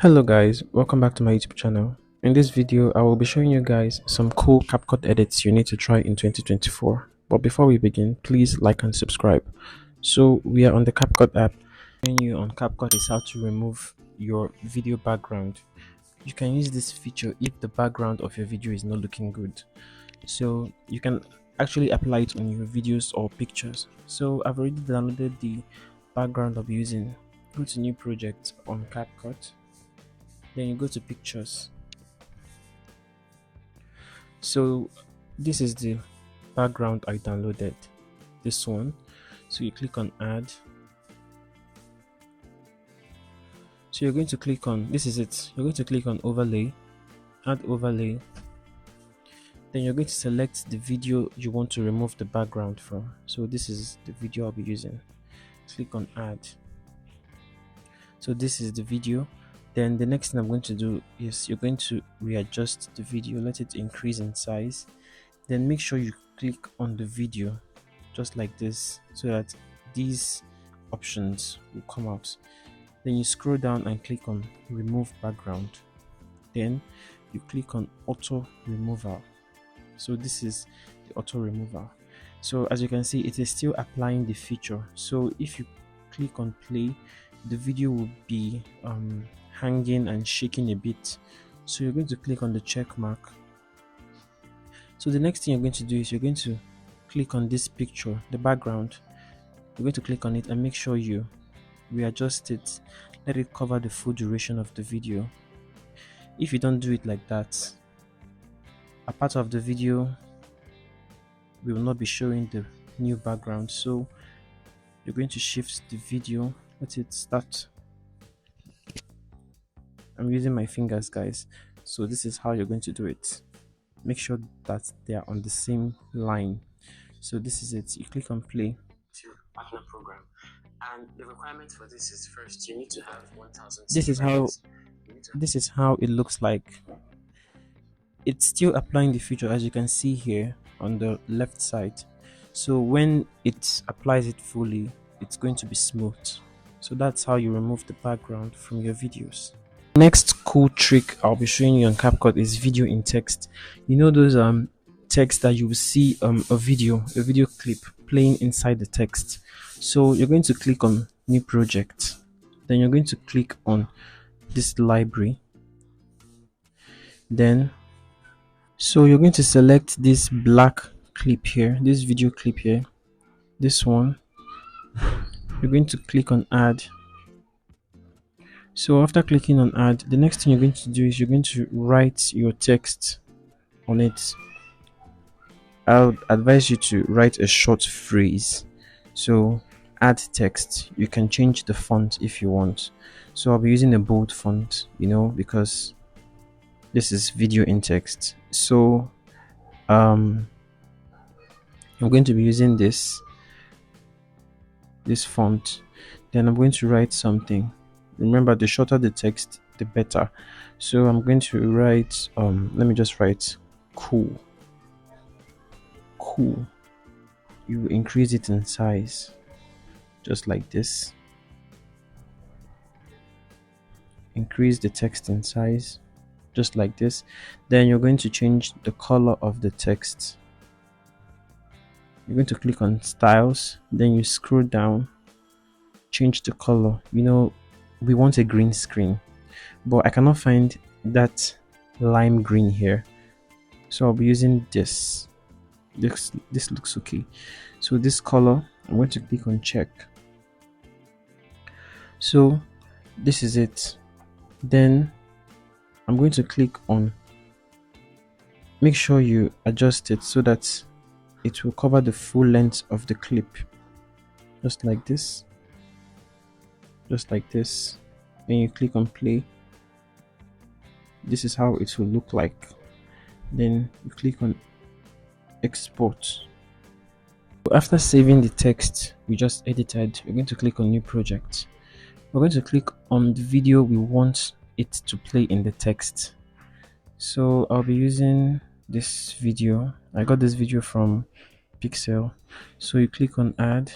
Hello guys, welcome back to my YouTube channel. In this video, I will be showing you guys some cool Capcut edits you need to try in 2024. But before we begin, please like and subscribe. So we are on the Capcut app. Menu on Capcut is how to remove your video background. You can use this feature if the background of your video is not looking good. So you can actually apply it on your videos or pictures. So I've already downloaded the background I'll be using. Go to new project on Capcut. Then you go to pictures. So this is the background I downloaded, this one. So you click on add. So you're going to click on, this is it, you're going to click on overlay, add overlay. Then you're going to select the video you want to remove the background from. So this is the video I'll be using. Click on add. So this is the video. Then the next thing I'm going to do is you're going to readjust the video, let it increase in size. Then make sure you click on the video just like this so that these options will come out. Then you scroll down and click on remove background. Then you click on auto removal. So this is the auto removal. So as you can see, it is still applying the feature. So if you click on play, the video will be hanging and shaking a bit. So you're going to click on the check mark. So the next thing you're going to do is you're going to click on this picture, the background. You're going to click on it and make sure you readjust it, let it cover the full duration of the video. If you don't do it like that, a part of the video will not be showing the new background. So you're going to shift the video, let it start. I'm using my fingers, guys. So this is how you're going to do it. Make sure that they are on the same line. So this is it. You click on play to partner program, and the requirement for this is first you need to have 1000. This is how it looks like. It's still applying the feature, as you can see here on the left side. So when it applies it fully, it's going to be smooth. So that's how you remove the background from your videos. Next cool trick I'll be showing you on Capcut is video in text. You know those text that you will see a video clip playing inside the text. So you're going to click on new project. Then you're going to click on this library. Then so you're going to select this black clip here, this video clip here, this one. You're going to click on add. So after clicking on add, the next thing you're going to do is you're going to write your text on it. I'll advise you to write a short phrase. So add text. You can change the font if you want. So I'll be using a bold font, because this is video in text. So I'm going to be using this font. Then I'm going to write something. Remember, the shorter the text, the better. So I'm going to write let me just write cool. You increase it in size just like this. Increase the text in size just like this. Then you're going to change the color of the text. You're going to click on styles, then you scroll down, change the color. We want a green screen, but I cannot find that lime green here, so I'll be using this looks okay. So this color, I'm going to click on check. So this is it. Then I'm going to click on, make sure you adjust it so that it will cover the full length of the clip, just like this. Then you click on play. This is how it will look like. Then you click on export. After saving the text we just edited, we're going to click on new project. We're going to click on the video we want it to play in the text. So I'll be using this video. I got this video from Pixel. So you click on add.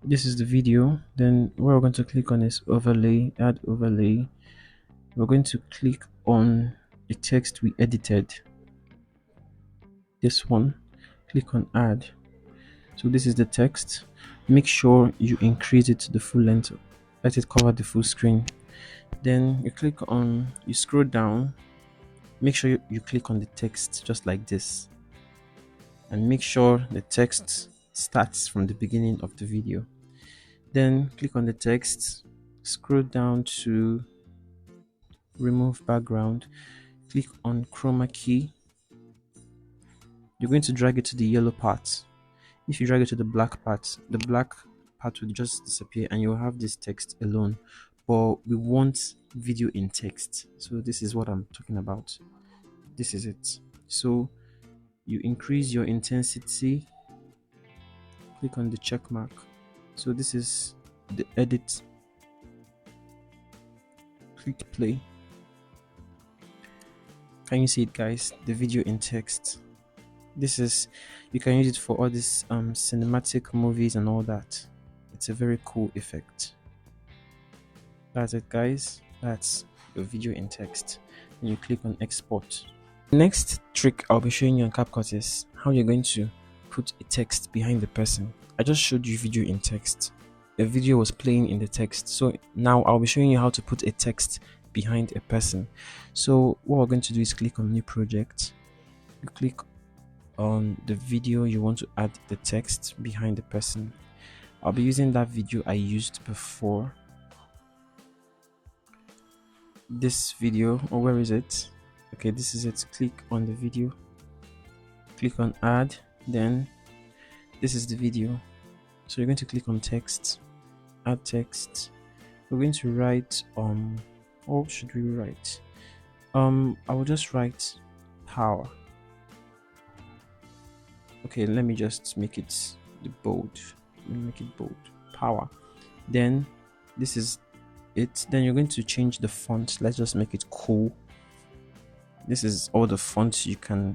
This is the video. Then what we're going to click on is overlay, add overlay. we're going to click on the text we edited, this one. Click on add. So this is the text. Make sure you increase it to the full length, let it cover the full screen. Then you scroll down, make sure you click on the text just like this, and make sure the text starts from the beginning of the video. Then click on the text, scroll down to remove background, click on chroma key. You're going to drag it to the yellow part. If you drag it to the black part will just disappear and you'll have this text alone. But we want video in text, so this is what I'm talking about. This is it. So you increase your intensity, click on the check mark. So this is the edit. Click play. Can you see it, guys? The video in text. This is, you can use it for all these cinematic movies and all that. It's a very cool effect. That's it, guys. That's your video in text. And you click on export. Next trick I'll be showing you on Capcut is how you're going to put a text behind the person. I just showed you video in text. A video was playing in the text. So now I'll be showing you how to put a text behind a person. So what we're going to do is click on new project. You click on the video you want to add the text behind the person. I'll be using that video I used before. This video, or where is it? Okay, this is it. Click on the video, click on add, then this is the video. So you're going to click on text, add text. We're going to write what should we write? I will just write power. Okay, let me just make it bold. Let me make it bold. Power. Then this is it. Then you're going to change the font. Let's just make it cool. This is all the fonts you can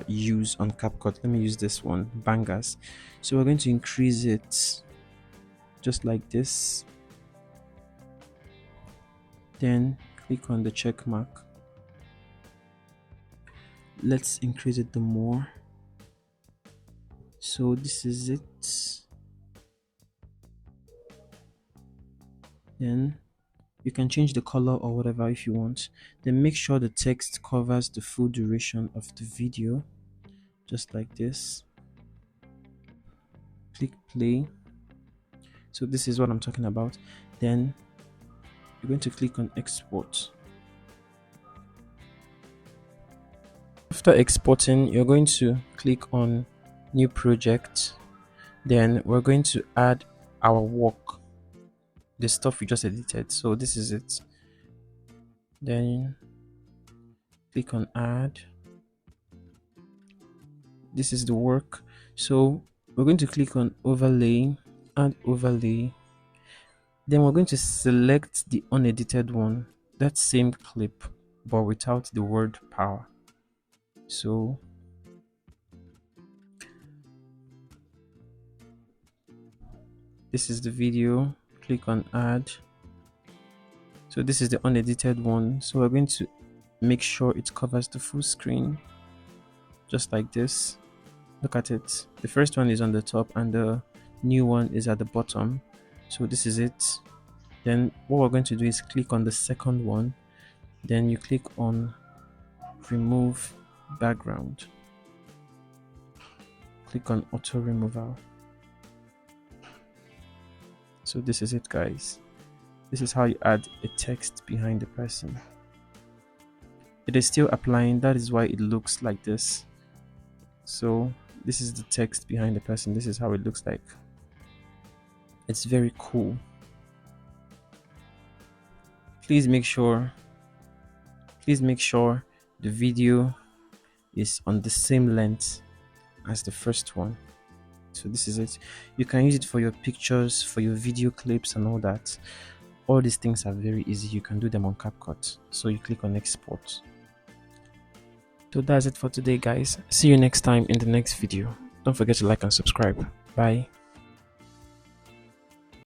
use on Capcut. Let me use this one, Bangers. So we're going to increase it just like this. Then click on the check mark. Let's increase it the more. So this is it. Then you can change the color or whatever if you want. Then make sure the text covers the full duration of the video, just like this. Click play. So this is what I'm talking about. Then you're going to click on export. After exporting, you're going to click on new project. Then we're going to add our work, the stuff we just edited. So this is it. Then click on add. This is the work. So we're going to click on overlay, add overlay. Then we're going to select the unedited one, that same clip but without the word power. So this is the video. Click on add. So this is the unedited one. So we're going to make sure it covers the full screen, just like this. Look at it. The first one is on the top and the new one is at the bottom. So this is it. Then what we're going to do is click on the second one. Then you click on remove background. Click on auto removal. So this is it, guys. This is how you add a text behind the person. It is still applying, that is why it looks like this. So this is the text behind the person. This is how it looks like. It's very cool. Please make sure the video is on the same length as the first one. So this is it. You can use it for your pictures, for your video clips and all that. All these things are very easy. You can do them on Capcut. So you click on export. So that's it for today, guys. See you next time in the next video. Don't forget to like and subscribe. Bye.